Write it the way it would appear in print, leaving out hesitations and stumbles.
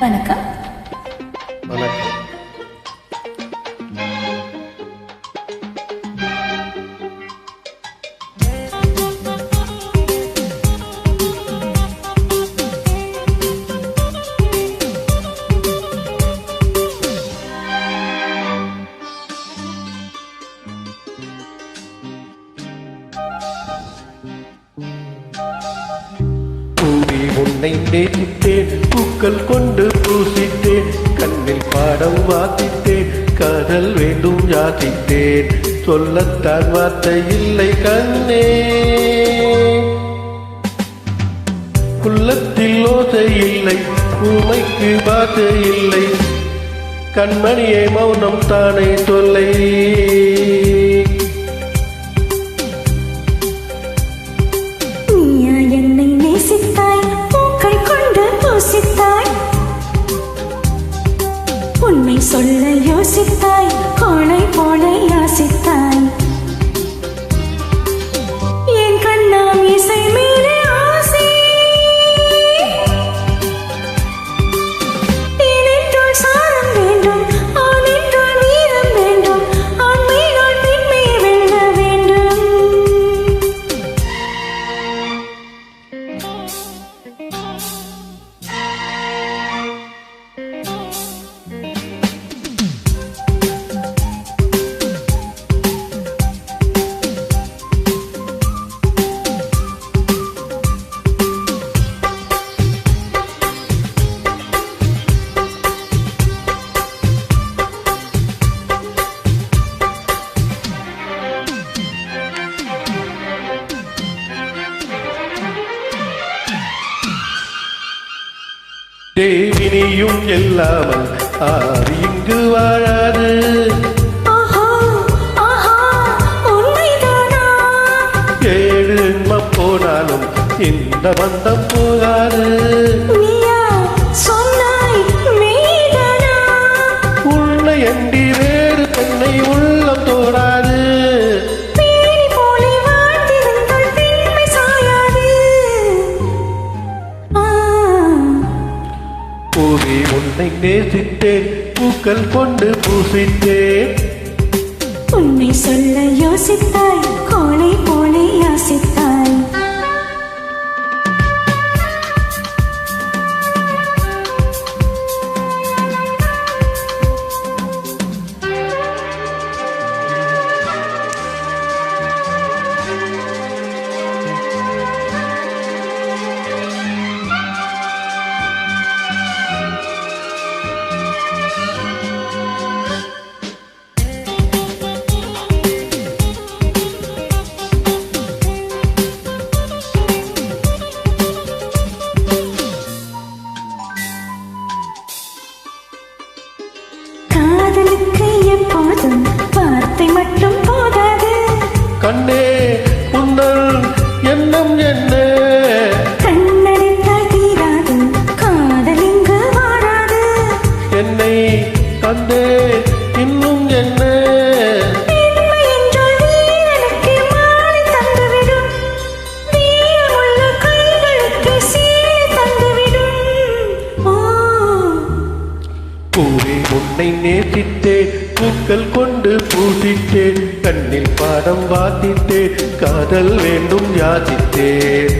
வணக்கம். வணக்கம். பூவி உன்னை நேசித்தேன், பூக்கள் கொண்டு பூசித்தேன், கண்ணில் பாடம் வாசித்தேன், காதல் வேண்டும் யாசித்தேன், சொல்லத்தான் வார்த்தை இல்லை கண்ணே, உள்ளத்தில் ஓசை இல்லை, ஊமைக்கு பாசை இல்லை, கண்மணியை மௌனம் தானே சொல்லை. உன்னை சொல்ல யோசித்தாய், கோளை போல யாசித்தாய், என் கண்ணாம் இசை மேலே ஆசை, தேனென்றால் சாரம் வேண்டும், ஆணென்றால் வீரம் வேண்டும், ஆண்மையினால் பெண்மை வெல்ல வேண்டும். தேவினியும் எல்லாமல் ஆறு இங்கு வாழாது, ஏழு இன்பம் போனாலும் இந்த பந்தம் போகாது. உன்னை அண்டி வேறு பெண்ணை உள்ளம் தோடாது. பூவி உன்னை நேசித்தேன், பூக்கள் கொண்டு பூசித்தேன், உன்னை சொல்ல யோசித்தாய், கோளை போல யாசித்தாய். காதலுக்கு எப்போதும் வார்த்தை மட்டும் போதாது, கண்ணே உன்னல் எண்ணம் என்ன, கண்ணடித்தால் தீராது, காதல் இங்கு வாராது, என்னை கண்டே இன்னும் என்ன, பெண்மை என்றால் வீரனுக்கு மாலை தந்துவிடும், வீரமுள்ள கைகளுக்கு சீலை தந்துவிடும். பூவே உன்னை நேசித்தேன், பூக்கள் கொண்டு பூசித்தேன், கண்ணில் பாடம் வாசித்தேன், காதல் வேண்டும் யாசித்தேன்.